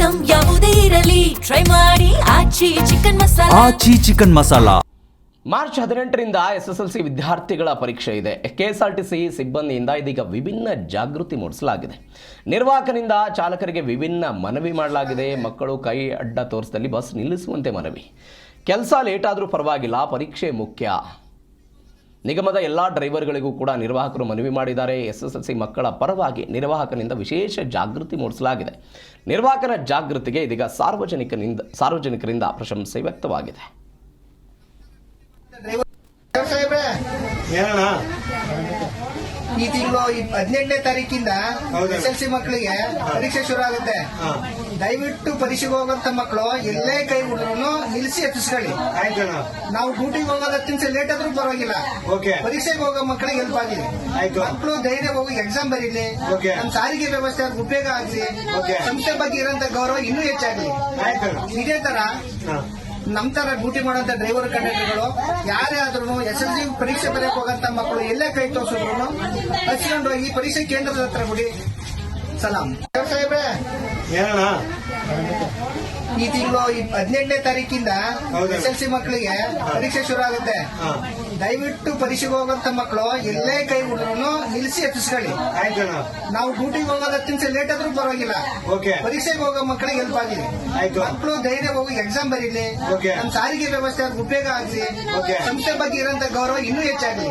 Item ಯಾವುದೇ ಇರಲಿ try ಮಾಡಿ ಆಚಿ ಚಿಕನ್ ಮಸಾಲಾ. ಮಾರ್ಚ್ 18ರಿಂದ SSLC ವಿದ್ಯಾರ್ಥಿಗಳ ಪರೀಕ್ಷೆ ಇದೆ. KSRTC ಸಿಬ್ಬಂದಿಯಿಂದ ಇದೀಗ ವಿಭಿನ್ನ ಜಾಗೃತಿ ಮೂಡಿಸಲಾಗಿದೆ. ನಿರ್ವಾಹಕನಿಂದ ಚಾಲಕರಿಗೆ ವಿಭಿನ್ನ ಮನವಿ ಮಾಡಲಾಗಿದೆ. ಮಕ್ಕಳು ಕೈ ಅಡ್ಡ ತೋರಿಸಿದಲ್ಲಿ ಬಸ್ ನಿಲ್ಲಿಸುವಂತೆ ಮನವಿ. ಕೆಲಸ ಲೇಟ್ ಆದರೂ ಪರವಾಗಿಲ್ಲ, ಪರೀಕ್ಷೆ ಮುಖ್ಯ. ನಿಗಮದ ಎಲ್ಲ ಡ್ರೈವರ್ಗಳಿಗೂ ಕೂಡ ನಿರ್ವಾಹಕರು ಮನವಿ ಮಾಡಿದ್ದಾರೆ. SSLC ಮಕ್ಕಳ ಪರವಾಗಿ ನಿರ್ವಾಹಕನಿಂದ ವಿಶೇಷ ಜಾಗೃತಿ ಮೂಡಿಸಲಾಗಿದೆ. ನಿರ್ವಾಹಕನ ಜಾಗೃತಿಗೆ ಇದೀಗ ಸಾರ್ವಜನಿಕರಿಂದ ಪ್ರಶಂಸೆ ವ್ಯಕ್ತವಾಗಿದೆ. ಈ ತಿಂಗಳು 18ನೇ ತಾರೀಕಿಂದ SSLC ಮಕ್ಕಳಿಗೆ ಪರೀಕ್ಷೆ ಶುರು ಆಗುತ್ತೆ. ದಯವಿಟ್ಟು ಪರೀಕ್ಷೆಗೆ ಹೋಗುವಂತ ಮಕ್ಕಳು ಎಲ್ಲೇ ಕೈ ಹುಡುಗರು ನಿಲ್ಲಿಸಿ ಎತ್ತಿಸ್ಕೊಳ್ಳಿ. ನಾವು ಡ್ಯೂಟಿಗೆ ಹೋಗೋದು 10 ನಿಮಿಷ ಲೇಟ್ ಆದ್ರೂ ಪರವಾಗಿಲ್ಲ, ಪರೀಕ್ಷೆಗೆ ಹೋಗೋ ಮಕ್ಕಳಿಗೆ ಹೆಲ್ಪ್ ಆಗಲಿ. ಮಕ್ಕಳು ಧೈರ್ಯ ಹೋಗಿ ಎಕ್ಸಾಮ್ ಬರೀಲಿ, ನಮ್ಮ ಸಾರಿಗೆ ವ್ಯವಸ್ಥೆ ಉಪಯೋಗ ಆಗಲಿ, ಸಂಸ್ಥೆ ಬಗ್ಗೆ ಇರೋಂತ ಗೌರವ ಇನ್ನೂ ಹೆಚ್ಚಾಗ್ಲಿ. ಇದೇ ತರ ನಮ್ ತರ ಡ್ಯೂಟಿ ಮಾಡುವಂತ ಡ್ರೈವರ್ ಕಂಡಕ್ಟರ್ಗಳು ಯಾರೇ ಆದ್ರೂ SSLC ಪರೀಕ್ಷೆ ಬರೆಯಕ್ ಹೋಗಂತ ಮಕ್ಕಳು ಎಲ್ಲೇ ಕೈ ತೋರಿಸಿದ್ರು ಹಚ್ಕೊಂಡು ಈ ಪರೀಕ್ಷೆ ಕೇಂದ್ರದ ಹತ್ರ ಬಿಡಿ. ಸಲಾಂ ಸಾಹೇಬ್ರೆ. ಈ ತಿಂಗಳು 18ನೇ ತಾರೀಕಿಂದ SSLC ಮಕ್ಕಳಿಗೆ ಪರೀಕ್ಷೆ ಶುರು ಆಗುತ್ತೆ. ದಯವಿಟ್ಟು ಪರೀಕ್ಷೆಗೆ ಹೋಗುವಂತ ಮಕ್ಕಳು ಎಲ್ಲೇ ಕೈ ಹುಡುಗರು ನಿಲ್ಲಿಸಿ ಎತ್ತಿಸ್ಕೊಳ್ಳಿ. ನಾವು ಡ್ಯೂಟಿಗೆ ಹೋಗೋದು 10 ನಿಮಿಷ ಲೇಟ್ ಆದ್ರೂ ಪರವಾಗಿಲ್ಲ, ಪರೀಕ್ಷೆಗೆ ಹೋಗೋ ಮಕ್ಕಳಿಗೆ ಹೆಲ್ಪ್ ಆಗಲಿ. ಮಕ್ಕಳು ಧೈರ್ಯ ಹೋಗಿ ಎಕ್ಸಾಮ್ ಬರೀಲಿ, ನಮ್ಮ ಸಾರಿಗೆ ವ್ಯವಸ್ಥೆ ಉಪಯೋಗ ಆಗಲಿ, ಸಂಸ್ಥೆ ಬಗ್ಗೆ ಇರೋಂತ ಗೌರವ ಇನ್ನೂ ಹೆಚ್ಚಾಗ್ಲಿ.